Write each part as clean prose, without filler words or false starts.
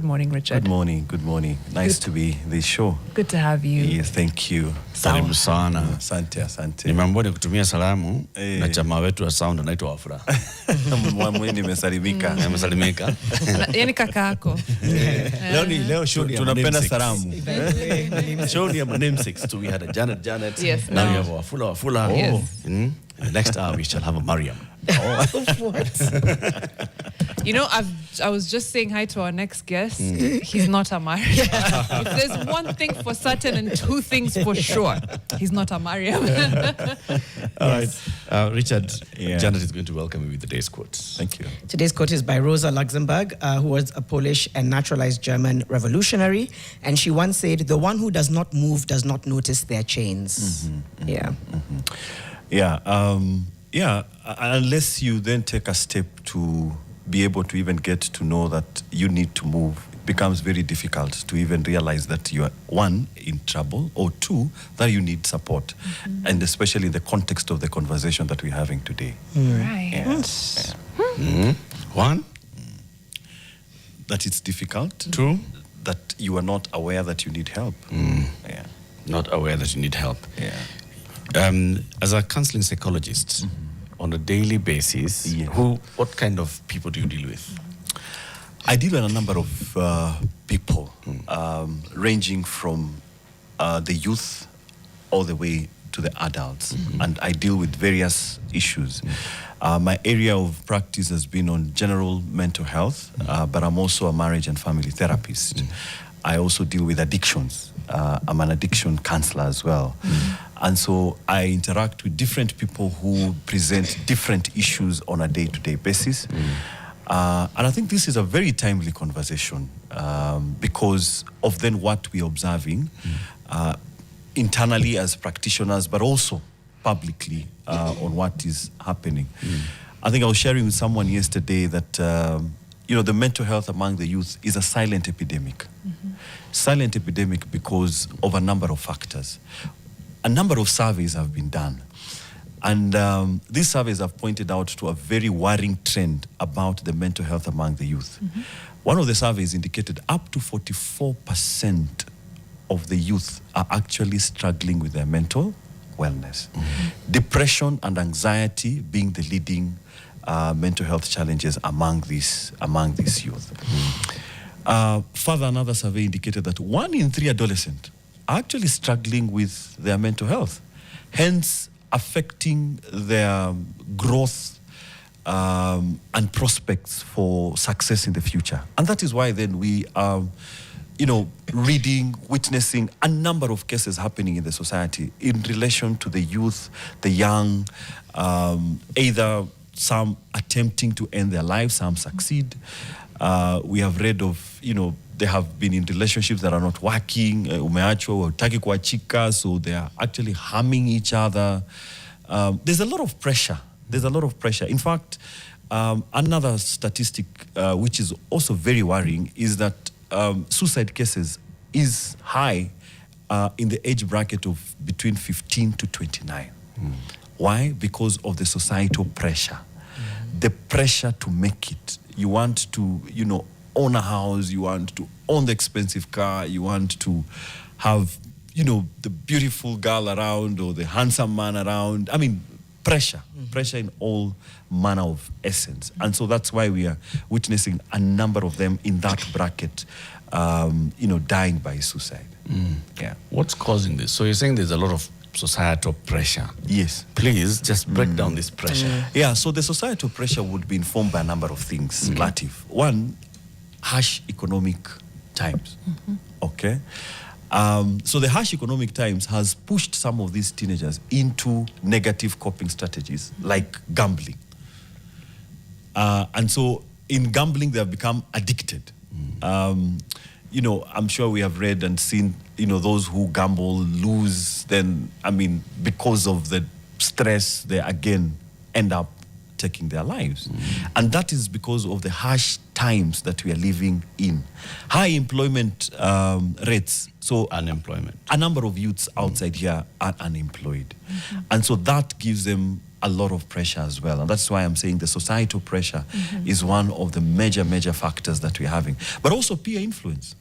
Good morning, Richard. Good morning, good morning. Nice to be this show. Good to have you. Yes, thank you. Karibu sana. Asante, asante. Nimeambiwa kutumia salamu na chama wetu wa sound anaitwa Wafula. Mimi nimesalimika. Nimesalimika. Yani kaka yako. Leo show ni tunapenda salamu. Show ni ya namesakes. So we had a Janet. Yes. Now we have a Wafula. Oh. Yes. Next hour we shall have a Mariam. What? You know, I was just saying hi to our next guest. He's not a Mariam. If there's one thing for certain and two things for sure, he's not a Mariam. All right. Richard, Janet is going to welcome you with today's quote. Thank you. Today's quote is by Rosa Luxemburg, who was a Polish and naturalized German revolutionary. And she once said, "The one who does not move does not notice their chains." Yeah, unless you then take a step to be able to even get to know that you need to move, it becomes very difficult to even realize that you are, one, in trouble, or two, that you need support. And especially in the context of the conversation that we're having today. Right. One, that it's difficult. two, That you are not aware that you need help. Yeah. not aware that you need help. Yeah. As a counseling psychologist, on a daily basis, what kind of people do you deal with? I deal with a number of people, ranging from the youth all the way to the adults, and I deal with various issues. My area of practice has been on general mental health, but I'm also a marriage and family therapist. I also deal with addictions. I'm an addiction counselor as well. And so I interact with different people who present different issues on a day-to-day basis. And I think this is a very timely conversation because of then what we're observing internally as practitioners, but also publicly on what is happening. I think I was sharing with someone yesterday that the mental health among the youth is a silent epidemic. Silent epidemic because of a number of factors. A number of surveys have been done. And these surveys have pointed out to a very worrying trend about the mental health among the youth. One of the surveys indicated up to 44% of the youth are actually struggling with their mental wellness. Depression and anxiety being the leading mental health challenges among these youth. Further, another survey indicated that 1 in 3 adolescents are actually struggling with their mental health, hence affecting their growth and prospects for success in the future. And that is why then we are, reading, witnessing a number of cases happening in the society in relation to the youth, the young, either some attempting to end their lives, some succeed. We have read of, they have been in relationships that are not working, umeachwa, hutaki kuachika, so they are actually harming each other. There's a lot of pressure. In fact, another statistic which is also very worrying is that suicide cases is high in the age bracket of between 15 to 29. Why? Because of the societal pressure. The pressure to make it. You want to, own a house, you want to own the expensive car, you want to have, the beautiful girl around or the handsome man around. I mean, pressure in all manner of essence. And so that's why we are witnessing a number of them in that bracket, dying by suicide. Yeah. What's causing this? So you're saying there's a lot of societal pressure. Yes. Please just break down this pressure. Yeah, so the societal pressure would be informed by a number of things, Latif. One, harsh economic times. Okay? So the harsh economic times has pushed some of these teenagers into negative coping strategies like gambling. And so in gambling, they have become addicted. I'm sure we have read and seen, those who gamble lose, then, because of the stress, they again end up taking their lives. And that is because of the harsh times that we are living in. High employment rates. So Unemployment. a number of youths outside here are unemployed. And so that gives them a lot of pressure as well. And that's why I'm saying the societal pressure is one of the major factors that we're having. But also peer influence.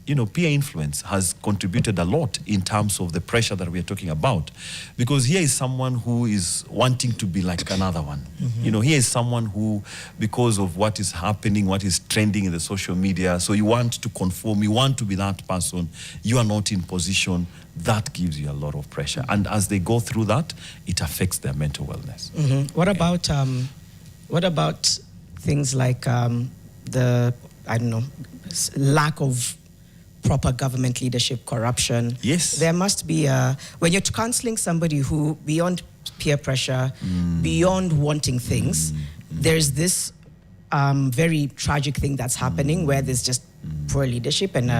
You know, peer influence has contributed a lot in terms of the pressure that we're talking about. Because here is someone who is wanting to be like another one. You know, here is someone who, because of what is happening, what is trending in the social media, so you want to conform, you want to be that person, you are not in position, that gives you a lot of pressure. And as they go through that, it affects their mental wellness. What about things like the, I don't know, lack of proper government leadership, corruption? Yes. There must be when you're counseling somebody who, beyond peer pressure, beyond wanting things, there's this very tragic thing that's happening where there's just poor leadership and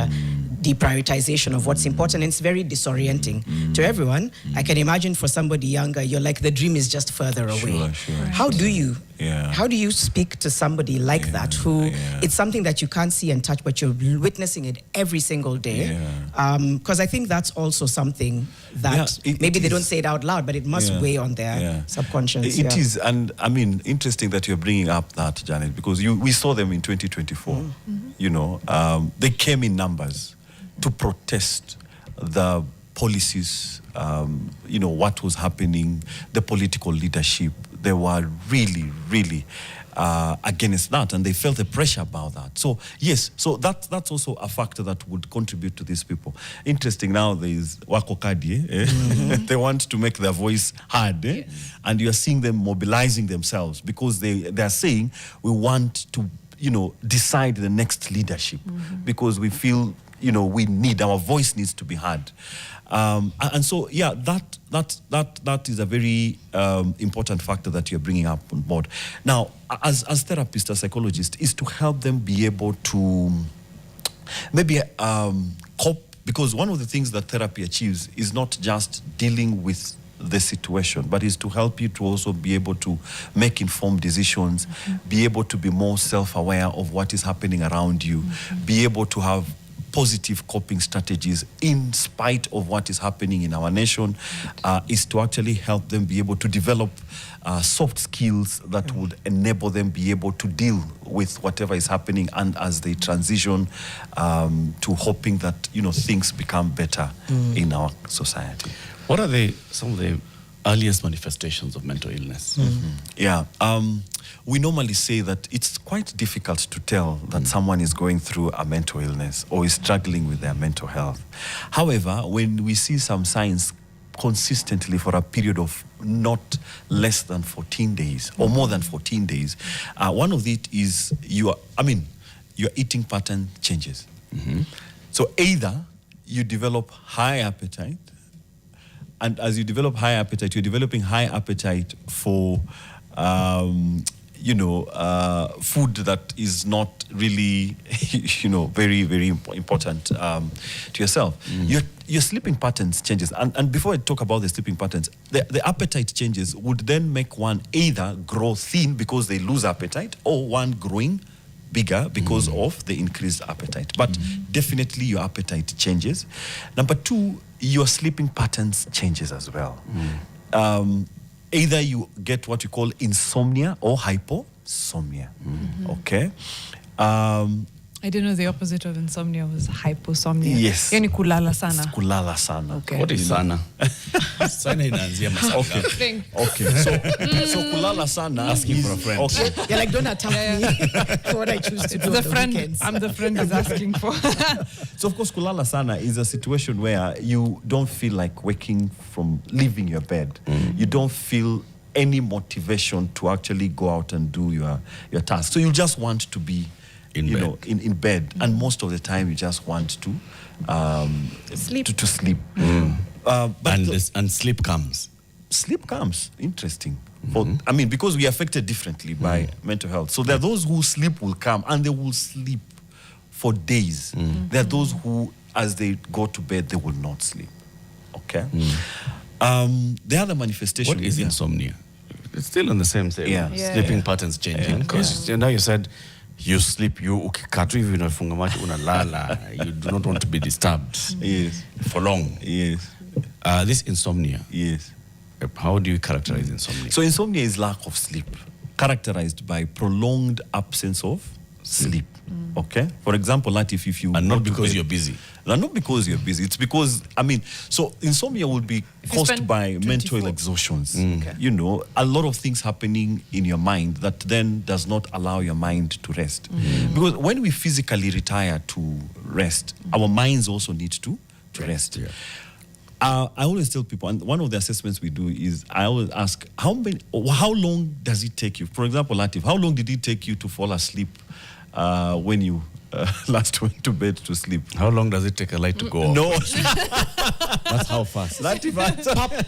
deprioritization of what's important. And it's very disorienting to everyone. I can imagine for somebody younger, you're like, the dream is just further away. Sure. How do you Yeah. how do you speak to somebody like that who it's something that you can't see and touch, but you're witnessing it every single day? Because I think that's also something that maybe they don't say it out loud, but it must weigh on their subconscious. It is, and I mean, interesting that you're bringing up that, Janet, because we saw them in 2024. You know, they came in numbers to protest the policies, you know, what was happening, the political leadership. They were really against that, and they felt the pressure about that. So yes, so that's also a factor that would contribute to these people. Interesting, now there is wako kadi, they want to make their voice heard, and you are seeing them mobilizing themselves because they are saying we want to, you know, decide the next leadership because we feel, you know, our voice needs to be heard. And so, yeah, that is a very important factor that you're bringing up on board. Now, as therapists, as psychologists, is to help them be able to maybe cope, because one of the things that therapy achieves is not just dealing with the situation, but is to help you to also be able to make informed decisions, be able to be more self-aware of what is happening around you, be able to have positive coping strategies in spite of what is happening in our nation, is to actually help them be able to develop soft skills that would enable them be able to deal with whatever is happening, and as they transition to hoping that, you know, things become better in our society. What are some of the earliest manifestations of mental illness? Yeah. We normally say that it's quite difficult to tell that someone is going through a mental illness or is struggling with their mental health. However, when we see some signs consistently for a period of not less than 14 days or more than 14 days, one of it is your eating pattern changes. So either you develop high appetite, and as you develop high appetite, you're developing high appetite for food that is not really, very important to yourself. Your sleeping patterns changes. And before I talk about the sleeping patterns, the appetite changes would then make one either grow thin because they lose appetite, or one growing bigger because of the increased appetite. But definitely your appetite changes. Number two, your sleeping patterns changes as well. Either you get what you call insomnia or hyposomnia. Okay. I didn't know the opposite of insomnia was hyposomnia. Yes. Yani kulala sana. Kulala sana. Okay. What is sana? Sana inaanzia masaa ngapi? Think. Okay. So kulala sana. Asking for a friend. Okay. You're like, don't attack me for what I choose to do on The the friend, weekends. I'm the friend he's asking for. So of course, kulala sana is a situation where you don't feel like leaving your bed. You don't feel any motivation to actually go out and do your task. So you just want to be in bed, and most of the time you just want to Sleep. to sleep. And sleep comes. Sleep comes. Interesting. Because we are affected differently by mental health. So there are those who sleep will come and they will sleep for days. There are those who, as they go to bed, they will not sleep. Okay. The other manifestation. What is insomnia? It's still on the same thing. Yeah. Sleeping patterns changing. Because now you said you sleep, you ukikatu hivi unafunga macho unalala, you do not want to be disturbed Yes. for long. Yes. This insomnia, Yes. how do you characterize insomnia? So insomnia is lack of sleep, characterized by prolonged absence of sleep. Okay. For example, Latif, if you And go not to because bed- you're busy. No, not because you're busy. It's because, so insomnia will be you caused spend by mental 24 exhaustions. Okay. You know, a lot of things happening in your mind that then does not allow your mind to rest. Because when we physically retire to rest, our minds also need to rest. Yeah. I always tell people, and one of the assessments we do is I always ask, how long does it take you? For example, Latif, how long did it take you to fall asleep when you last went to bed to sleep? How long does it take a light to go off? No, That's how fast. Latif, pop out.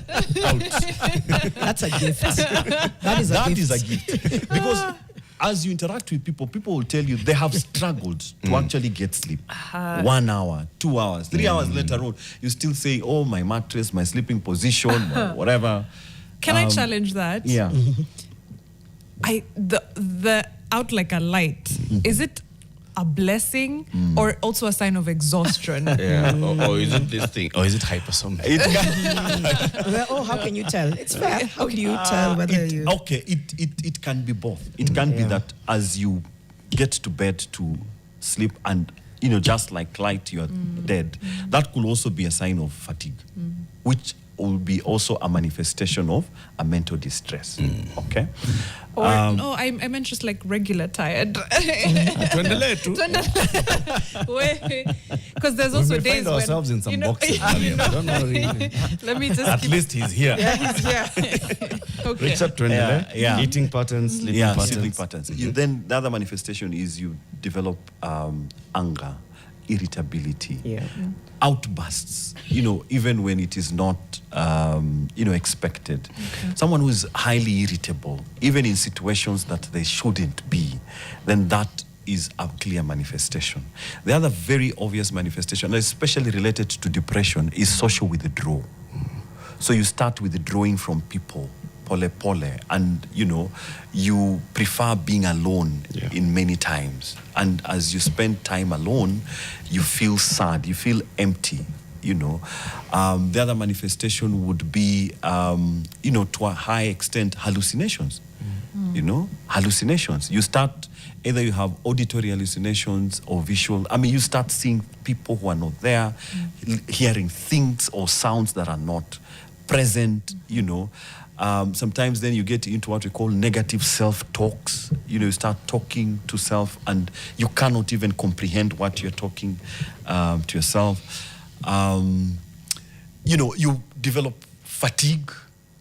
That's a gift. That is a That gift. is a gift. Because as you interact with people, people will tell you they have struggled to actually get sleep. 1 hour, 2 hours, 3 hours later on, you still say, oh, my mattress, my sleeping position, whatever. Can I challenge that? Yeah. The out like a light, is it a blessing or also a sign of exhaustion? Yeah. Or is it this thing? Or is it hypersomnia? Well, how can you tell? It's fair. How do you tell whether you... Okay, it can be both. It can be Yeah. that as you get to bed to sleep and, just like light, you're dead. That could also be a sign of fatigue, which will be also a manifestation of a mental distress. Okay? Or no, I meant just like regular tired. Tuendelee tu. Because there's We also may days find when ourselves in some you know, boxes. Mariam. Don't worry. Let me just At least he's here. he's here. Okay. Richard, tuendelee. Yeah. Eating patterns, sleeping Yeah, patterns. sleeping patterns. Then the other manifestation is you develop anger, irritability, outbursts, even when it is not, expected. Someone who is highly irritable, even in situations that they shouldn't be, then that is a clear manifestation. The other very obvious manifestation, especially related to depression, is social withdrawal. So you start withdrawing from people, pole, and you prefer being alone in many times. And as you spend time alone, you feel sad, you feel empty. The other manifestation would be, to a high extent, hallucinations. Hallucinations. You start, either you have auditory hallucinations or visual. You start seeing people who are not there, hearing things or sounds that are not present, sometimes then you get into what we call negative self-talks. You start talking to self and you cannot even comprehend what you're talking to yourself. You develop fatigue,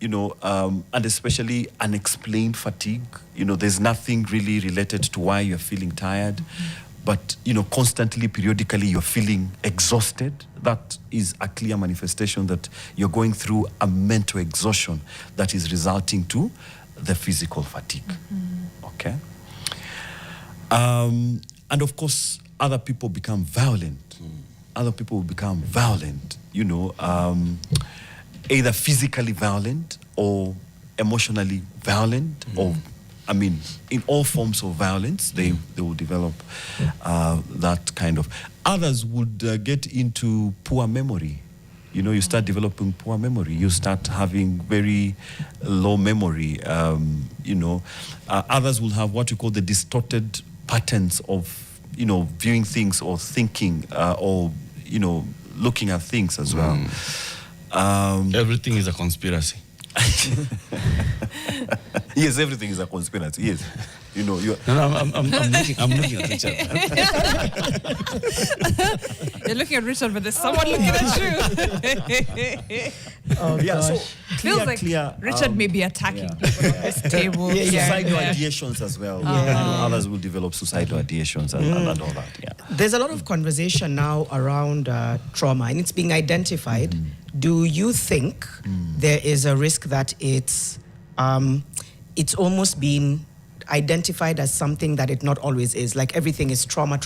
and especially unexplained fatigue. There's nothing really related to why you're feeling tired, but, constantly, periodically, you're feeling exhausted. That is a clear manifestation that you're going through a mental exhaustion that is resulting to the physical fatigue. Okay? And of course, other people become violent. Other people will become violent, either physically violent or emotionally violent, or, in all forms of violence, they will develop that kind of. Others would get into poor memory. You start developing poor memory. You start having very low memory. Others will have what you call the distorted patterns of, viewing things or thinking or, looking at things as well. Everything is a conspiracy. Yes, everything is a conspiracy. Yes. No, I'm looking at Richard. You're looking at Richard, but there's someone looking at you. Oh, Yeah, so gosh. Feels like Richard may be attacking people on this table. Yeah, here and suicidal there. ideations as well. Others will develop suicidal ideations and all that. Yeah. There's a lot of conversation now around trauma, and it's being identified. Do you think there is a risk that it's almost been identified as something that it not always is? Like everything is trauma,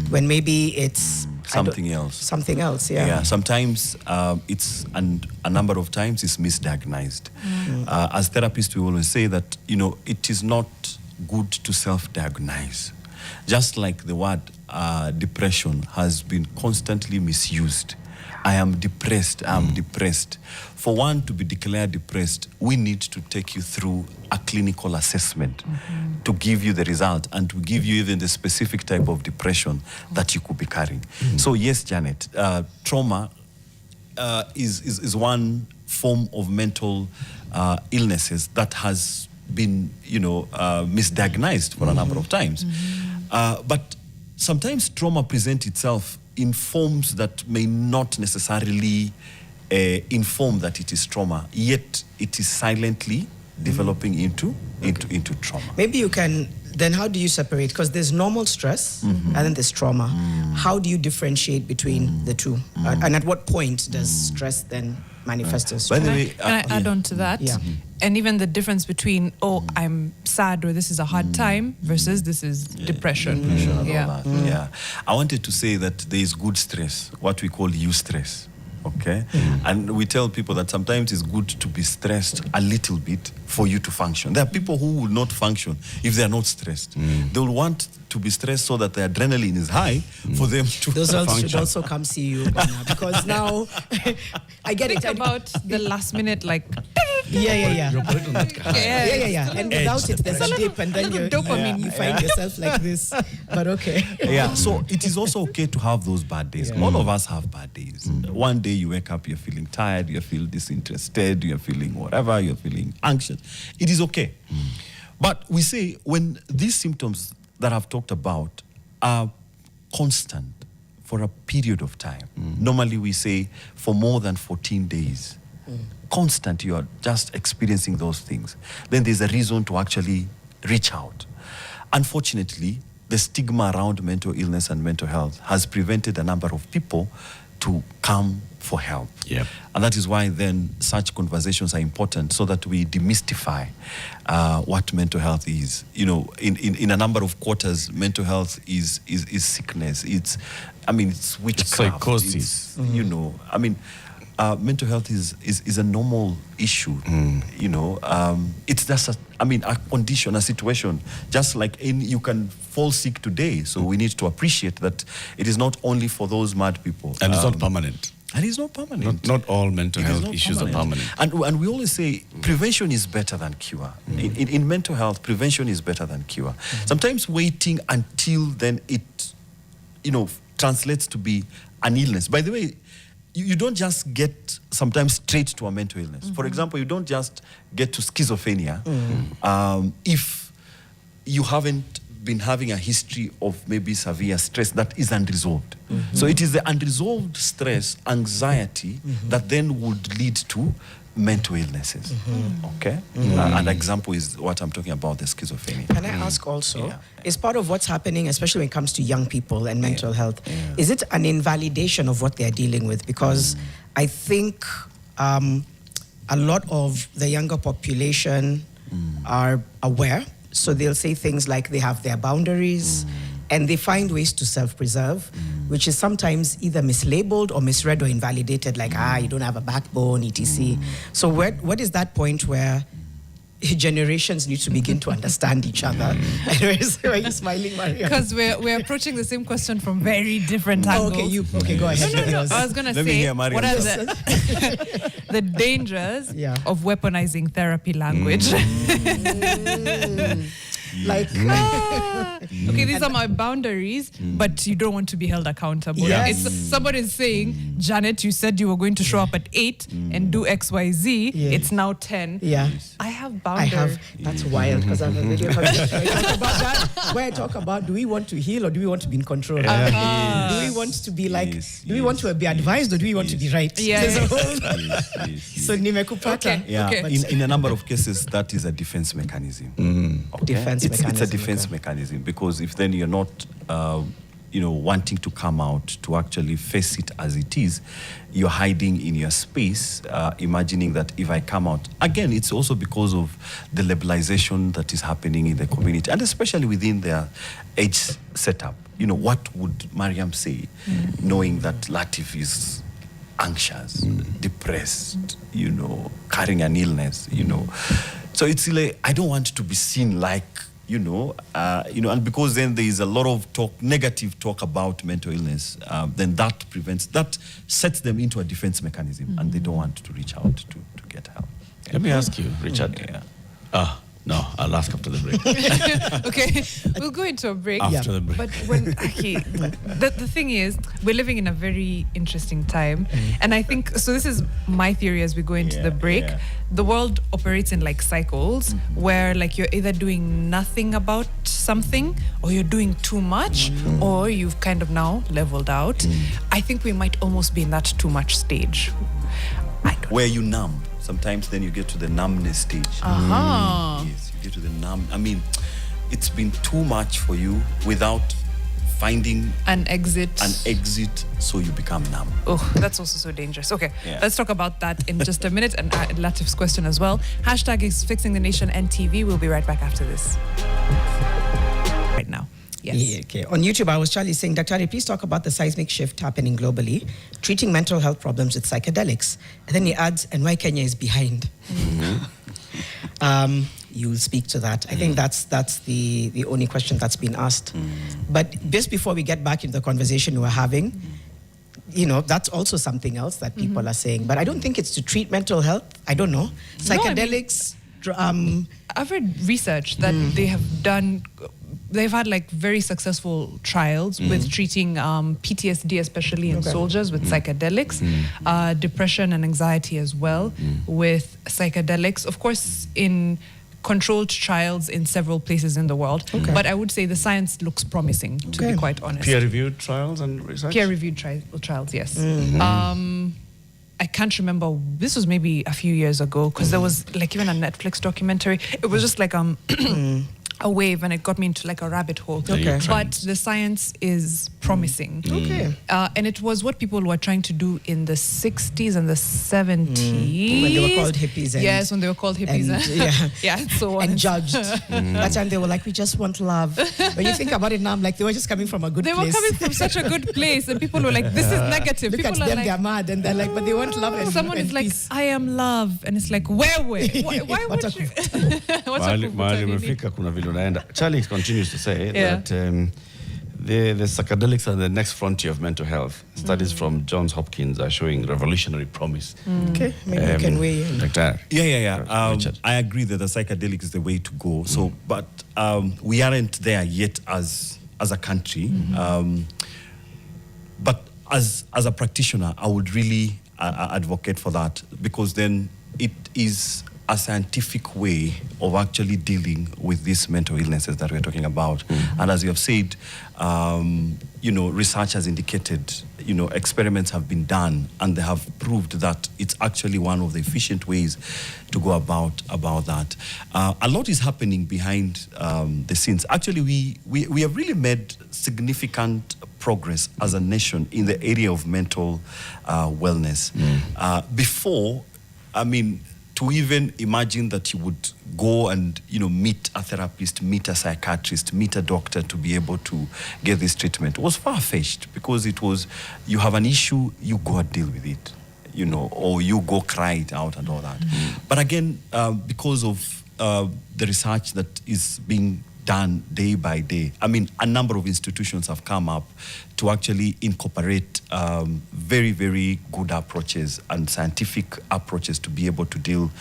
when maybe it's Something else. Something else, yeah. Yeah, sometimes it's, and a number of times it's misdiagnosed. As therapists, we always say that, it is not good to self-diagnose. Just like the word depression has been constantly misused. I am depressed, I am depressed. For one to be declared depressed, we need to take you through a clinical assessment to give you the result and to give you even the specific type of depression that you could be carrying. So yes, Janet, trauma is one form of mental illnesses that has been, misdiagnosed for a number of times. But sometimes trauma presents itself in forms that may not necessarily inform that it is trauma, yet it is silently developing into trauma. Maybe you can, then how do you separate? Because there's normal stress and then there's trauma. How do you differentiate between the two? And at what point does stress then manifest as By trauma? the way, Can I add on to that? Yeah. And even the difference between, I'm sad or this is a hard time versus this is depression. and all Yeah. that. Yeah. I wanted to say that there is good stress, what we call eustress. Okay? And we tell people that sometimes it's good to be stressed a little bit for you to function. There are people who will not function if they are not stressed. They will want to be stressed so that the adrenaline is high for them to Those also should function. also come see you, Bana, because now I get Think it. about the last minute, like, Yeah. You're put on that guy. Yeah. And without it, there's a dip, and then dopamine. you find yourself like this. But okay. Yeah, so it is also okay to have those bad days. All of us have bad days. One day you wake up, you're feeling tired, you feel disinterested, you're feeling whatever, you're feeling anxious. It is okay. But we say when these symptoms that I've talked about are constant for a period of time, normally we say for more than 14 days, constant, you are just experiencing those things, then there's a reason to actually reach out. Unfortunately, the stigma around mental illness and mental health has prevented a number of people to come for help. Yep. And that is why then such conversations are important, so that we demystify what mental health is. You know, in a number of quarters, mental health is sickness. It's witchcraft. Psychosis. Mental health is a normal issue. It's just a condition, a situation. Just like you can fall sick today. So we need to appreciate that it is not only for those mad people. And it's not permanent. And it's not permanent. Not all mental It is health not issues are permanent. And we always say prevention is better than cure. In mental health, prevention is better than cure. Sometimes waiting until then it, translates to be an illness. By the way, you don't just get sometimes straight to a mental illness. For example, you don't just get to schizophrenia if you haven't been having a history of maybe severe stress that is unresolved. So it is the unresolved stress, anxiety, that then would lead to mental illnesses. Okay? An example is what I'm talking about, the schizophrenia. Can I ask also, is part of what's happening, especially when it comes to young people and mental health, is it an invalidation of what they're dealing with? Because I think a lot of the younger population are aware, so they'll say things like they have their boundaries, and they find ways to self-preserve, which is sometimes either mislabeled or misread or invalidated, like, you don't have a backbone, etc. So what is that point where generations need to begin to understand each other? Why are you smiling, Maria? Because we're approaching the same question from very different angles. Okay, go ahead. No. I was going to Let me say, hear Mariam what are first. the dangers of weaponizing therapy language? Like, okay, these are my boundaries, but you don't want to be held accountable. Yes. It's, somebody's saying, Janet, you said you were going to show up at 8 and do XYZ. Yeah. It's now 10. Yeah. I have I boundaries. have, that's wild, because I have a video where I talk about that, where I talk about, do we want to heal or do we want to be in control? Do we want to be like, do we want to be advised or do we want to be right? Yes. There's a whole- So nimekupata. Okay. Yeah, in a number of cases, that is a defense mechanism. Okay? Defense It's a mechanism, defense mechanism, because if then you're not, wanting to come out to actually face it as it is, you're hiding in your space, imagining that if I come out, again, it's also because of the labelization that is happening in the community, and especially within their age setup. What would Mariam say, knowing that Latif is anxious, depressed, carrying an illness, So it's like, I don't want to be seen like and because then there is a lot of negative talk about mental illness, then that sets them into a defense mechanism, and they don't want to reach out to get help. Let me ask you, Richard. No, I'll ask after the break. Okay, we'll go into a break. After the break. But the thing is, we're living in a very interesting time. And I think, so this is my theory as we go into the break. Yeah. The world operates in like cycles where like you're either doing nothing about something, or you're doing too much, or you've kind of now leveled out. I think we might almost be in that too much stage. Where you numb. Sometimes then you get to the numbness stage. Yes, you get to the numb. I mean, it's been too much for you without finding an exit, so you become numb. Oh, that's also so dangerous. Okay, let's talk about that in just a minute, and Latif's question as well. Hashtag is Fixing the Nation NTV. We'll be right back after this. Right now. Yes. Yeah, okay. On YouTube, I was Charlie saying, Dr. Ali, please talk about the seismic shift happening globally, treating mental health problems with psychedelics. And then he adds, and why Kenya is behind. You'll speak to that. I think that's the only question that's been asked. But just before we get back into the conversation we're having, that's also something else that people are saying. But I don't think it's to treat mental health. I don't know. Psychedelics. I've read research that they have done. They've had like very successful trials with treating PTSD, especially in soldiers, with psychedelics, depression and anxiety as well with psychedelics. Of course, in controlled trials in several places in the world. But I would say the science looks promising, to be quite honest. Peer-reviewed trials and research? Peer-reviewed trials, yes. I can't remember, this was maybe a few years ago, because there was like even a Netflix documentary. It was just like a wave, and it got me into like a rabbit hole. But the science is promising. And it was what people were trying to do in the 60s and the 70s. When they were called hippies. Yes, when they were called hippies. And so on. And judged. That time they were like, we just want love. When you think about it now, I'm like, they were just coming from a good place. They were coming from such a good place, and people were like, this is negative. Look people at them, like, they're mad, and they're like, but they want love and someone is like, peace. I am love. And it's like, why would you? Charlie continues to say that the psychedelics are the next frontier of mental health. Studies from Johns Hopkins are showing revolutionary promise. Okay, maybe you can weigh in. Dr. I agree that the psychedelic is the way to go. So, but we aren't there yet as a country. But as a practitioner, I would really advocate for that, because then it is a scientific way of actually dealing with these mental illnesses that we're talking about. And as you have said, research has indicated, experiments have been done, and they have proved that it's actually one of the efficient ways to go about that. A lot is happening behind the scenes. Actually, we have really made significant progress as a nation in the area of mental wellness. Before, to even imagine that you would go and meet a therapist, meet a psychiatrist, meet a doctor to be able to get this treatment was far-fetched, because it was, you have an issue, you go and deal with it, or you go cry it out and all that. But again, because of the research that is being done day by day, a number of institutions have come up to actually incorporate very, very good approaches and scientific approaches to be able to deal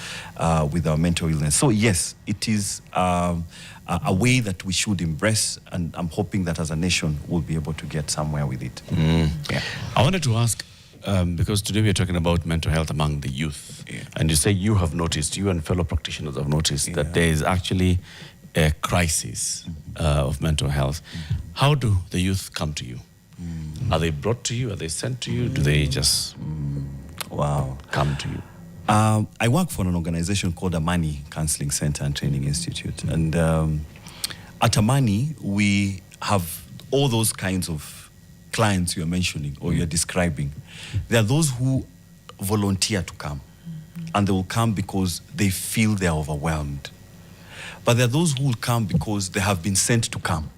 with our mental illness. So yes, it is a way that we should embrace, and I'm hoping that as a nation we'll be able to get somewhere with it. I wanted to ask, because today we're talking about mental health among the youth, and you say you have noticed, you and fellow practitioners have noticed that there is actually a crisis of mental health. How do the youth come to you? Are they brought to you? Are they sent to you? Do they just come to you? I work for an organization called Amani Counseling Center and Training Institute. And at Amani, we have all those kinds of clients you're mentioning or you're describing. There are those who volunteer to come, and they will come because they feel they're overwhelmed. But there are those who will come because they have been sent to come,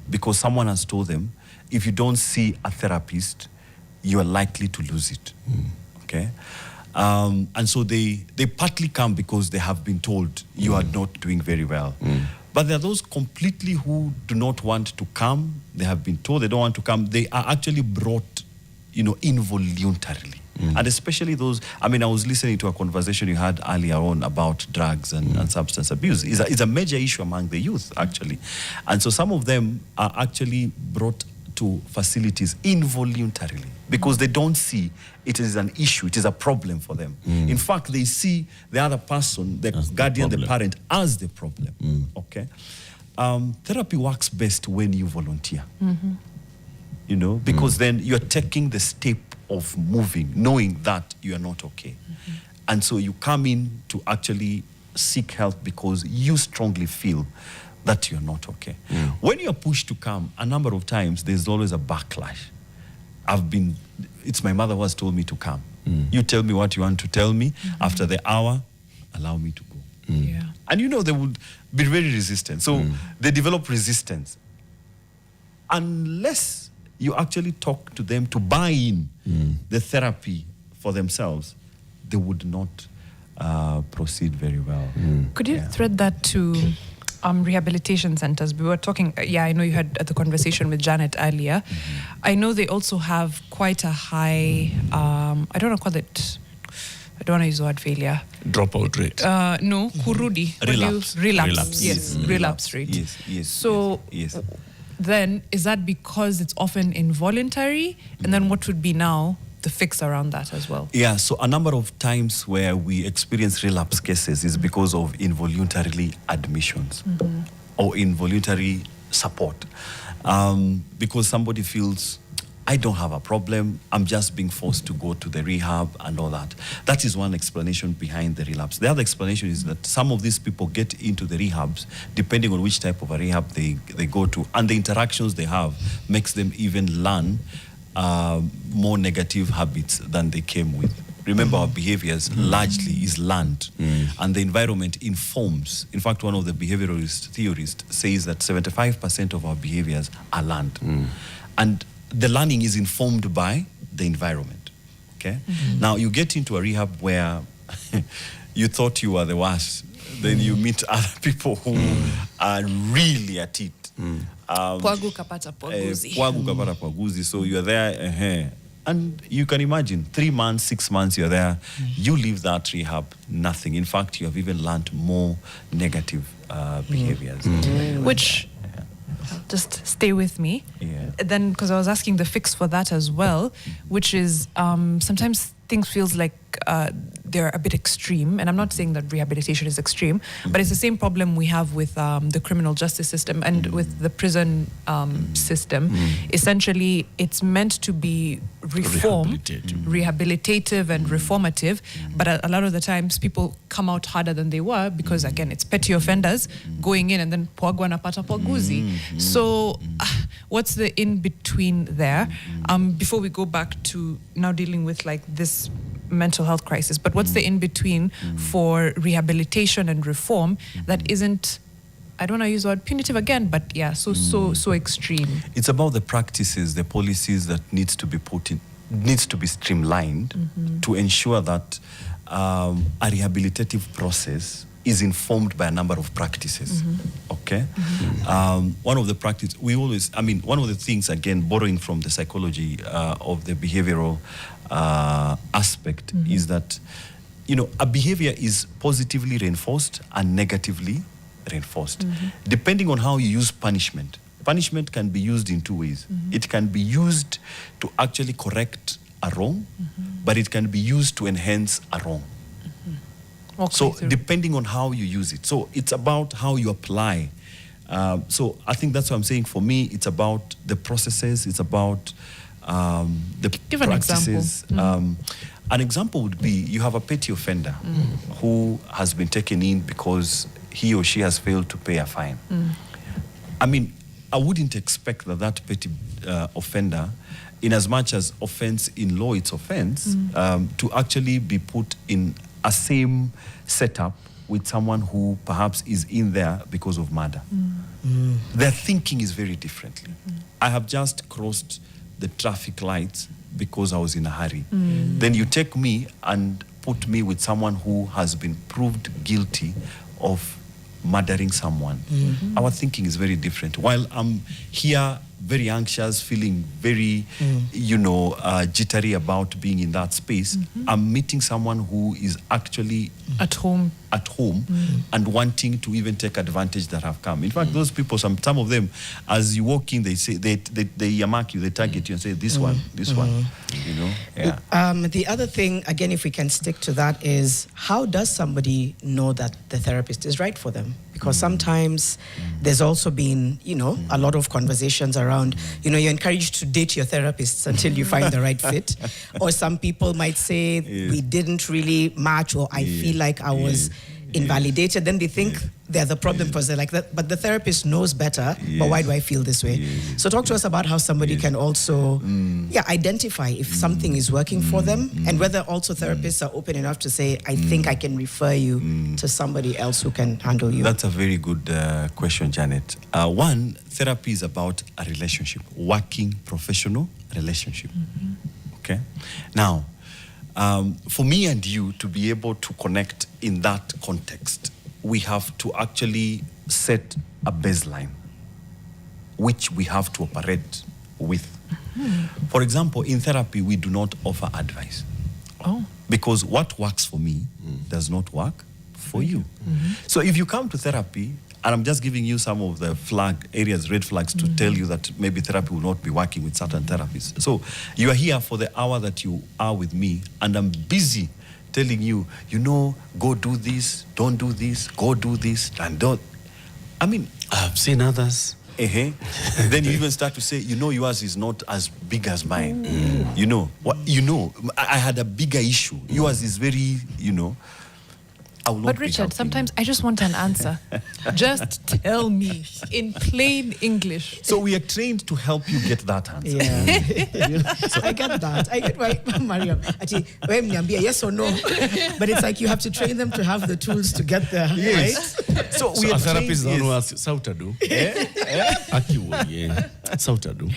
because someone has told them, if you don't see a therapist, you are likely to lose it. Okay? And so they partly come because they have been told you are not doing very well. But there are those completely who do not want to come. They have been told they don't want to come. They are actually brought, involuntarily. And especially those, I was listening to a conversation you had earlier on about drugs and substance abuse. It's a major issue among the youth, actually. And so some of them are actually brought to facilities involuntarily because they don't see it is an issue, it is a problem for them. In fact, they see the other person, the guardian, the parent, as the problem. Okay? Therapy works best when you volunteer. Because then you're taking the step of moving, knowing that you are not okay. And so you come in to actually seek help because you strongly feel that you're not okay. When you're pushed to come, a number of times, there's always a backlash. It's my mother who has told me to come. You tell me what you want to tell me. After the hour, allow me to go. Yeah. And they would be very resistant. So they develop resistance. Unless you actually talk to them to buy in the therapy for themselves, they would not proceed very well. Could you thread that to rehabilitation centers? We were talking, I know you had the conversation with Janet earlier. I know they also have quite a high, I don't want to use the word failure. Dropout rate. No, kurudi. Relapse. Yes, relapse rate. Yes. So then is that because it's often involuntary? And then what would be now the fix around that as well? Yeah, so a number of times where we experience relapse cases is because of involuntary admissions or involuntary support. Because somebody feels, I don't have a problem, I'm just being forced to go to the rehab and all that. That is one explanation behind the relapse. The other explanation is that some of these people get into the rehabs, depending on which type of a rehab they go to, and the interactions they have makes them even learn more negative habits than they came with. Remember, our behaviors largely is learned, and the environment informs. In fact, one of the behaviorist theorists says that 75% of our behaviors are learned. And the learning is informed by the environment, okay? Now, you get into a rehab where you thought you were the worst. Then you meet other people who are really at it. Pwagu kapata pwaguzi. Pwagu kapata pwaguzi. So you're there, and you can imagine 3 months, 6 months you're there. You leave that rehab, nothing. In fact, you have even learned more negative behaviors. Which... Just stay with me. Yeah. Then, because I was asking the fix for that as well, which is sometimes things feels like they're a bit extreme. And I'm not saying that rehabilitation is extreme, but it's the same problem we have with the criminal justice system and with the prison system. Essentially, it's meant to be rehabilitative and reformative, but a lot of the times people come out harder than they were because, again, it's petty offenders going in and then pwagwa napata pwaguzi. So what's the in-between there? Before we go back to now dealing with like this mental health crisis, but what's the in-between for rehabilitation and reform that isn't, I don't want to use the word punitive again, but yeah, so extreme? It's about the practices, the policies that needs to be streamlined to ensure that a rehabilitative process is informed by a number of practices. Okay? One of the practices, one of the things, again, borrowing from the psychology of the behavioral aspect is that, a behavior is positively reinforced and negatively reinforced. Depending on how you use punishment. Punishment can be used in two ways. It can be used to actually correct a wrong, but it can be used to enhance a wrong. Okay, so depending on how you use it. So it's about how you apply. So I think that's what I'm saying. For me, it's about the processes. It's about the Give an practices. An example would be you have a petty offender who has been taken in because he or she has failed to pay a fine. I wouldn't expect that petty offender, in as much as offense in law, it's offense, to actually be put in a same setup with someone who perhaps is in there because of murder. Their thinking is very differently. I have just crossed the traffic lights because I was in a hurry. Then you take me and put me with someone who has been proved guilty of murdering someone. Our thinking is very different. While I'm here very anxious, feeling very, jittery about being in that space, I'm meeting someone who is actually At home. And wanting to even take advantage that have come. In fact, those people, some of them, as you walk in, they say, they mark you, they target you and say, this one, Yeah. The other thing, again, if we can stick to that, is how does somebody know that the therapist is right for them? Because sometimes there's also been, a lot of conversations around, you're encouraged to date your therapists until you find the right fit. Or some people might say, we didn't really match, or I feel like I was invalidated. Then they think they're the problem because they're like that, but the therapist knows better, but why do I feel this way? So talk to us about how somebody can also identify if something is working for them, and whether also therapists are open enough to say, I think I can refer you to somebody else who can handle you. That's a very good question, Janet. One, therapy is about a relationship, working professional relationship. Okay? Now, for me and you to be able to connect in that context, we have to actually set a baseline which we have to operate with. For example, in therapy, we do not offer advice. Because what works for me does not work for you. So if you come to therapy, and I'm just giving you some of the red flags to tell you that maybe therapy will not be working with certain therapists. So you are here for the hour that you are with me, and I'm busy telling you, go do this, don't do this, go do this, and don't. I mean, I've seen others. Then you even start to say, yours is not as big as mine. I had a bigger issue. Yours is very, But Richard, sometimes I just want an answer. Just tell me in plain English. So we are trained to help you get that answer. So I get that. I get why, Mariam. Actually, yes or no. But it's like you have to train them to have the tools to get there, right? So we are therapists don't know as Sautadu. Sautadu.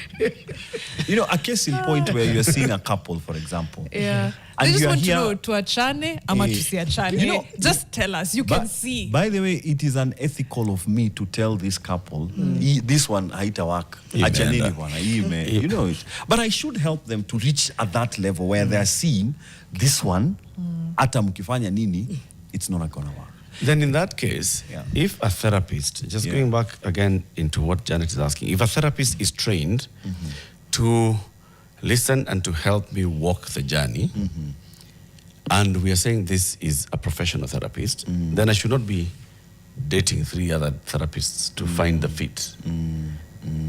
A case in point where you're seeing a couple, for example. Yeah. And they just you are want here, to know, to achane, ama tusiachane. Just tell us, you can see. By the way, it is unethical of me to tell this couple, this one haita work, achaneni bwana, you know it. But I should help them to reach at that level where they're seeing this one, ata mkifanya nini, it's not gonna work. Then in that case, if a therapist, just going back again into what Janet is asking, if a therapist is trained to listen and to help me walk the journey, and we are saying this is a professional therapist, then I should not be dating 3 other therapists to find the fit.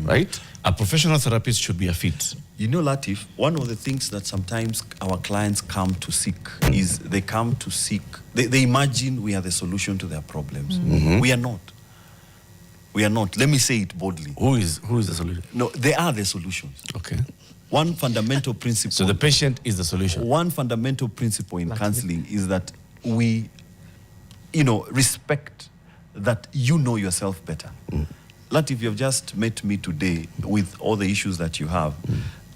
Right? A professional therapist should be a fit. Latif, one of the things that sometimes our clients come to seek is they imagine we are the solution to their problems. We are not. We are not. Let me say it boldly. Who is the solution? No, they are the solutions. Okay. One fundamental principle. So the patient is the solution. One fundamental principle in counseling is that we, respect that you know yourself better. Latif, you've just met me today with all the issues that you have.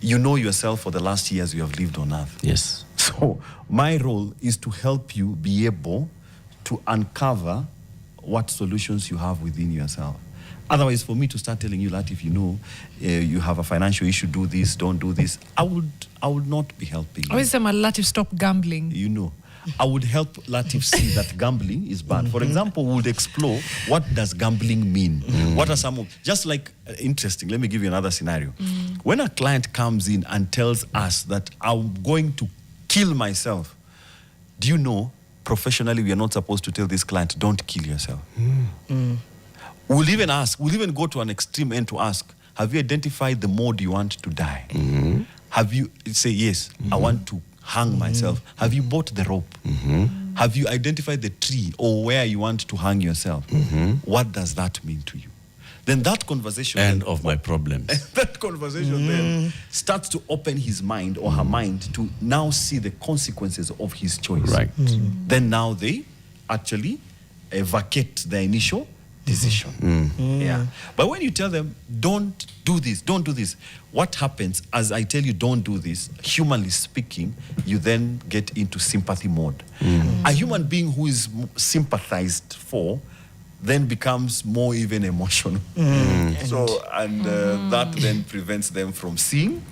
You know yourself for the last years you have lived on earth. Yes. So my role is to help you be able to uncover what solutions you have within yourself. Otherwise, for me to start telling you, Latif, you have a financial issue, do this, don't do this, I would not be helping you. Always say, Latif, stop gambling. I would help Latif see that gambling is bad. For example, we would explore what does gambling mean. What are some of, just like, interesting, let me give you another scenario. When a client comes in and tells us that I'm going to kill myself, do you know, professionally, we are not supposed to tell this client, don't kill yourself. We'll even go to an extreme end to ask, have you identified the mode you want to die? Have you, say, yes, I want to hang myself. Have you bought the rope? Have you identified the tree or where you want to hang yourself? What does that mean to you? Then that conversation... End of my problems. That conversation then starts to open his mind or her mind to now see the consequences of his choice. Right. Then now they actually vacate the initial decision. Yeah. But when you tell them, don't do this, what happens as I tell you don't do this, humanly speaking, you then get into sympathy mode. A human being who is sympathized for then becomes more even emotional. So, and that then prevents them from seeing.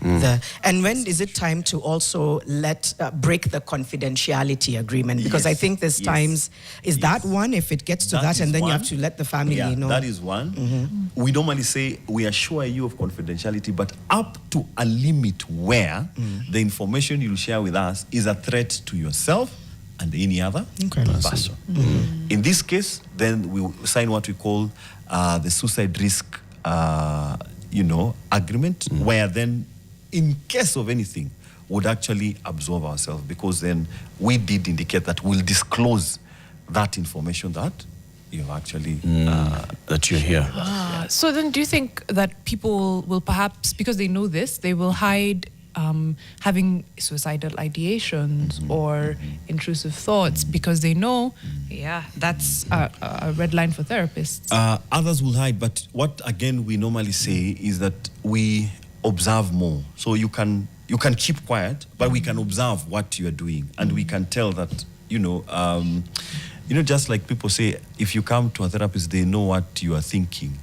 And when is it time to also break the confidentiality agreement? Because I think there's times, is that one, if it gets to that and then you have to let the family know? That is one. We normally say, we assure you of confidentiality, but up to a limit where the information you'll share with us is a threat to yourself and any other person. In this case, then we sign what we call the suicide risk, agreement, where then, in case of anything, would actually absolve ourselves, because then we did indicate that we'll disclose that information that you've actually that you're here. So then, do you think that people will perhaps, because they know this, they will hide having suicidal ideations or intrusive thoughts because they know, that's a red line for therapists? Others will hide, but what again we normally say is that we observe more. So you can keep quiet, but we can observe what you are doing, and we can tell that just like people say, if you come to a therapist, they know what you are thinking.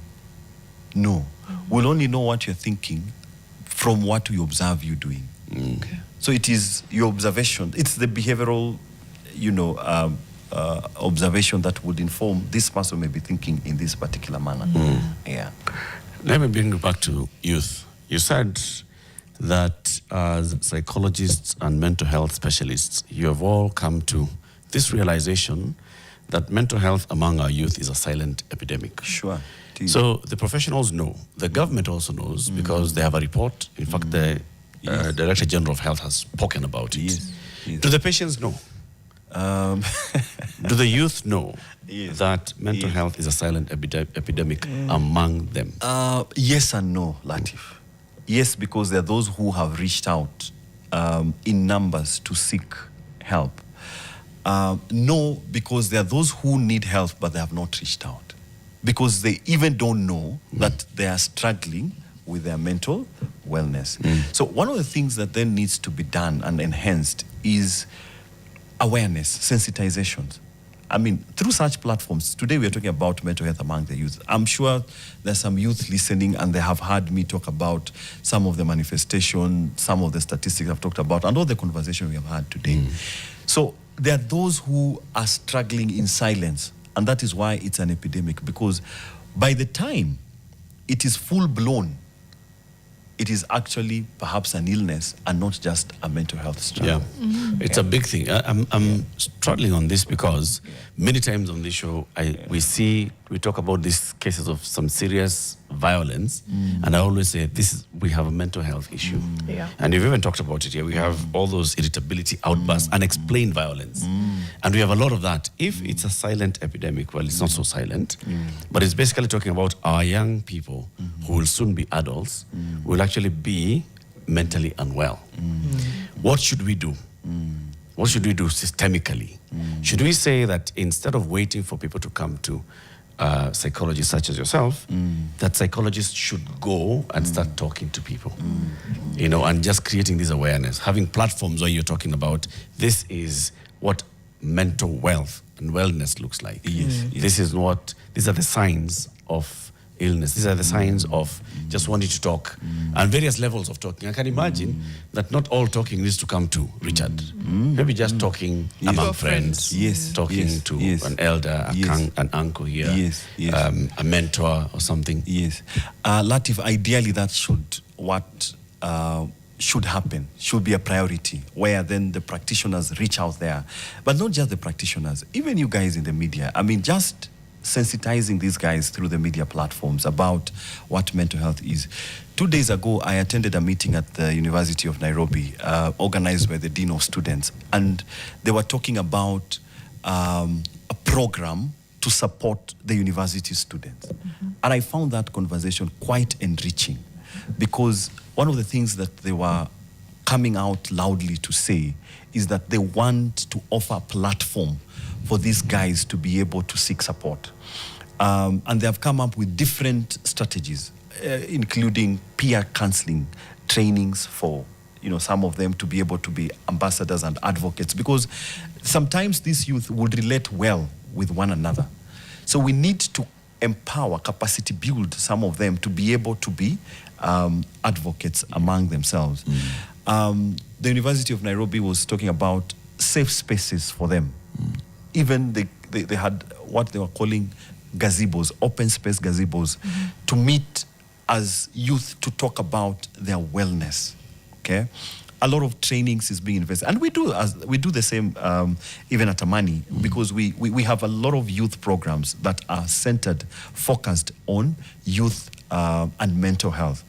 No, we'll only know what you're thinking from what we observe you doing. So it is your observation. It's the behavioral, observation that would inform this person may be thinking in this particular manner. Let me bring you back to youth. You said that as psychologists and mental health specialists, you have all come to this realization that mental health among our youth is a silent epidemic. Sure. So the professionals know. The government also knows because they have a report. In fact, the Director General of Health has spoken about it. Yes. Do the patients know? Do the youth know that mental health is a silent epidemic among them? Yes and no, Latif. Yes, because there are those who have reached out in numbers to seek help. No, because there are those who need help but they have not reached out, because they even don't know that they are struggling with their mental wellness. So one of the things that then needs to be done and enhanced is awareness, sensitizations. I mean, through such platforms, today we are talking about mental health among the youth. I'm sure there's some youth listening and they have heard me talk about some of the manifestation, some of the statistics I've talked about, and all the conversation we have had today. So there are those who are struggling in silence, and that is why it's an epidemic, because by the time it is full-blown, it is actually perhaps an illness and not just a mental health struggle. It's a big thing. I'm struggling on this because many times on this show, we talk about these cases of some serious violence, and I always say, we have a mental health issue. And we've even talked about it here. We have all those irritability outbursts, unexplained violence. And we have a lot of that. If it's a silent epidemic, well, it's not so silent, but it's basically talking about our young people who will soon be adults, will actually be mentally unwell. What should we do? What should we do systemically? Should we say that instead of waiting for people to come to psychologists such as yourself, that psychologists should go and start talking to people, and just creating this awareness, having platforms where you're talking about this is what mental wealth and wellness looks like. These are the signs of illness. These are the signs of just wanting to talk and various levels of talking. I can imagine that not all talking needs to come to Richard. Maybe just talking among friends, talking to an elder, an uncle here, a mentor or something. Latif, ideally that should happen, should be a priority, where then the practitioners reach out there. But not just the practitioners, even you guys in the media. I mean, just sensitizing these guys through the media platforms about what mental health is. 2 days ago, I attended a meeting at the University of Nairobi, organized by the Dean of Students, and they were talking about a program to support the university students. And I found that conversation quite enriching, because one of the things that they were coming out loudly to say is that they want to offer a platform for these guys to be able to seek support. And they have come up with different strategies, including peer counseling trainings for some of them to be able to be ambassadors and advocates, because sometimes these youth would relate well with one another. So we need to empower, capacity build some of them to be able to be advocates among themselves. The University of Nairobi was talking about safe spaces for them. Even they had what they were calling gazebos, open space gazebos, to meet as youth to talk about their wellness. Okay, a lot of trainings is being invested, and we do the same even at Amani, because we have a lot of youth programs that are centered, focused on youth and mental health.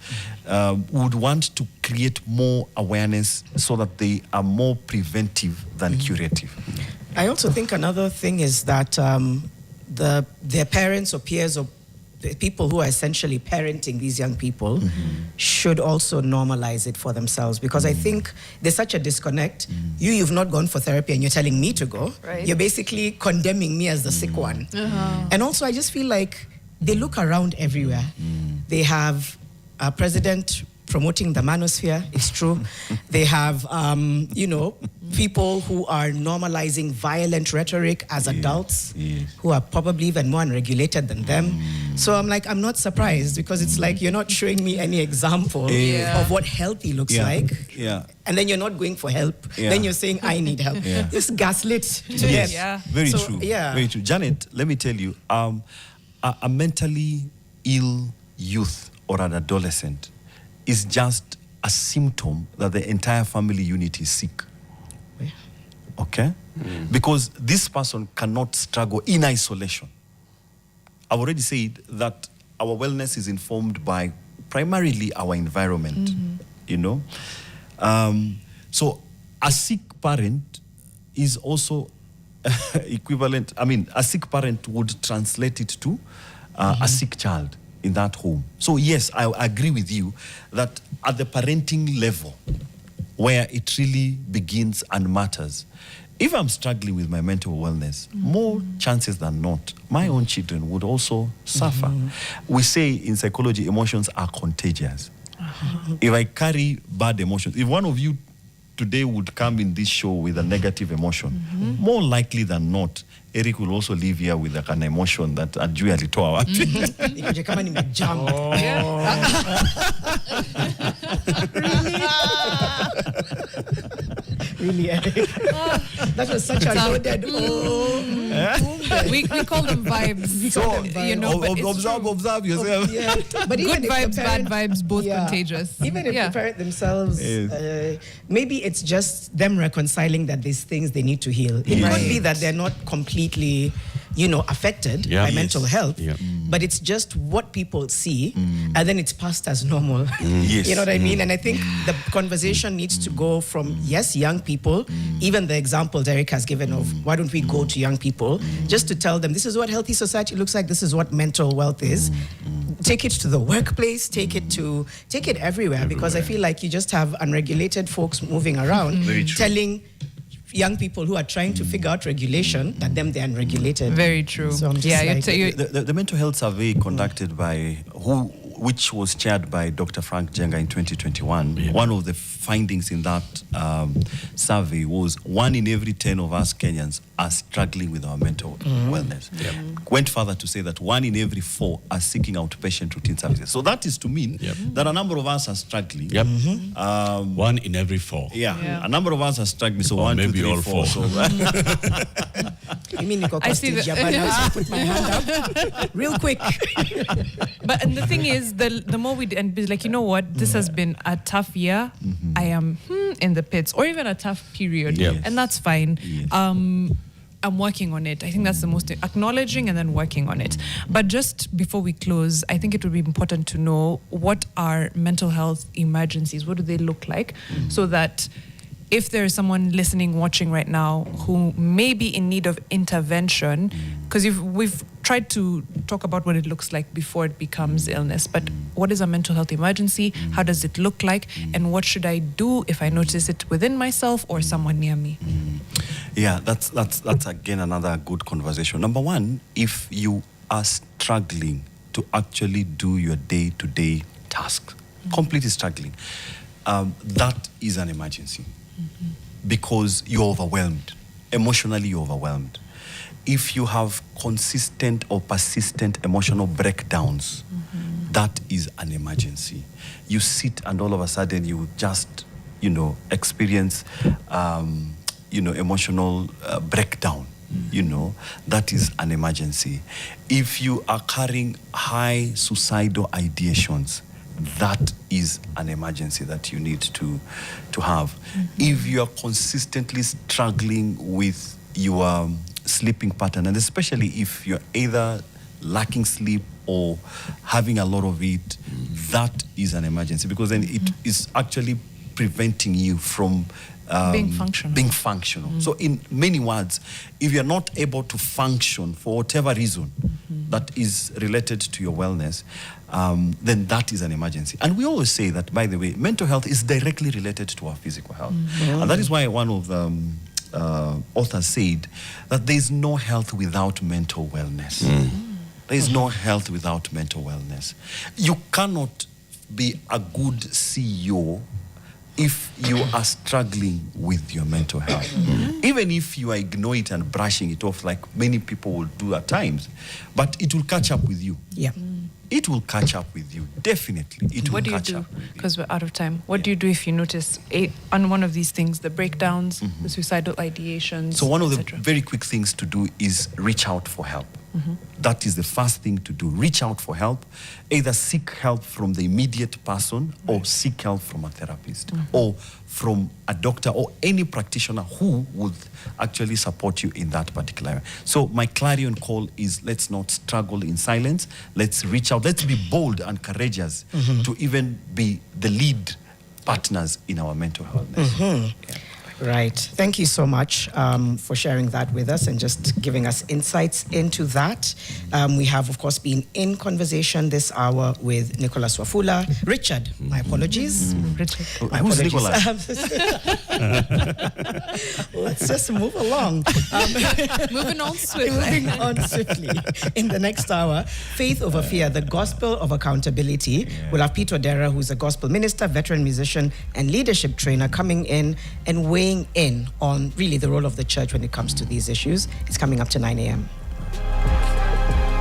We would want to create more awareness so that they are more preventive than curative. I also think another thing is that their parents or peers or people who are essentially parenting these young people should also normalize it for themselves, because I think there's such a disconnect. You've not gone for therapy and you're telling me to go. Right. You're basically condemning me as the sick one. And also I just feel like they look around everywhere. They have a president promoting the manosphere, it's true. They have, people who are normalizing violent rhetoric as adults, who are probably even more unregulated than them. So I'm not surprised, because it's like you're not showing me any example of what healthy looks like. And then you're not going for help. Then you're saying, I need help. Just gaslit to death. Very true. Very true. Janet, let me tell you, a mentally ill youth or an adolescent is just a symptom that the entire family unit is sick. Okay? Because this person cannot struggle in isolation. I've already said that our wellness is informed by primarily our environment, So a sick parent is also equivalent. I mean, a sick parent would translate it to a sick child in that home. So yes, I agree with you that at the parenting level, where it really begins and matters, if I'm struggling with my mental wellness, more chances than not, my own children would also suffer. We say in psychology, emotions are contagious. If I carry bad emotions, if one of you today would come in this show with a negative emotion, more likely than not, Eric will also leave here with an emotion that ajui alitoa wapi. Kama nimejam. Really, Eric? That was such a loaded. We call them vibes. Observe yourself. But good vibes, bad vibes, both contagious. Even if the parent themselves, maybe it's just them reconciling that there's things they need to heal. It could be that they're not completely, affected by mental health, but it's just what people see, and then it's passed as normal. You know what I mean? And I think the conversation needs to go from, yes, young people, even the example Derek has given of why don't we go to young people, just to tell them this is what healthy society looks like, this is what mental wealth is. Take it to the workplace, take it everywhere, because I feel like you just have unregulated folks moving around telling young people who are trying to figure out regulation that they're unregulated. Very true. So I'm just the mental health survey conducted by which was chaired by Dr. Frank Jenga in 2021. One of the findings in that survey was 1 in every 10 of us Kenyans are struggling with our mental wellness. Went further to say that 1 in every 4 are seeking outpatient routine services. So that is to mean that a number of us are struggling. 1 in every 4. A number of us are struggling. So or 1, maybe 2, 3, all 4. 4. So I mean, I see that. Put my hand up real quick. But and the thing is, the more we and be like, you know what, this has been a tough year. I am in the pits, or even a tough period, and that's fine. I'm working on it. I think that's the most acknowledging and then working on it. But just before we close, I think it would be important to know what are mental health emergencies. What do they look like, so that if there is someone listening, watching right now who may be in need of intervention, because we've tried to talk about what it looks like before it becomes illness, but what is a mental health emergency? How does it look like? And what should I do if I notice it within myself or someone near me? Yeah, that's again another good conversation. Number one, if you are struggling to actually do your day-to-day tasks, completely struggling, that is an emergency. Because you're overwhelmed. emotionally overwhelmed, if you have consistent or persistent emotional breakdowns, that is an emergency. You sit and all of a sudden you just, experience, emotional breakdown. That is an emergency. If you are carrying high suicidal ideations, that is an emergency that you need to have. If you are consistently struggling with your sleeping pattern, and especially if you're either lacking sleep or having a lot of it, that is an emergency, because then it is actually preventing you from being functional. So in many words, if you're not able to function for whatever reason that is related to your wellness, then that is an emergency. And we always say that, by the way, mental health is directly related to our physical health. And that is why one of the authors said that there is no health without mental wellness. There is no health without mental wellness. You cannot be a good CEO if you are struggling with your mental health. Even if you are ignoring it and brushing it off, like many people will do at times, but it will catch up with you. Yeah. It will catch up with you, definitely. What do you do? Because we're out of time. What do you do if you notice on one of these things, the breakdowns, the suicidal ideations? So one of the very quick things to do is reach out for help. That is the first thing to do. Reach out for help. Either seek help from the immediate person or seek help from a therapist or from a doctor or any practitioner who would actually support you in that particular area. So my clarion call is, let's not struggle in silence. Let's reach out. Let's be bold and courageous to even be the lead partners in our mental health. Right. Thank you so much for sharing that with us and just giving us insights into that. We have, of course, been in conversation this hour with Nicholas Wafula. Richard, my apologies. Richard. Who's Nicholas? Let's just move along. Moving on swiftly. In the next hour, Faith Over Fear, the Gospel of Accountability. We'll have Peter Odera, who's a gospel minister, veteran musician, and leadership trainer, coming in and weighing in on really the role of the church when it comes to these issues. It's coming up to 9 a.m.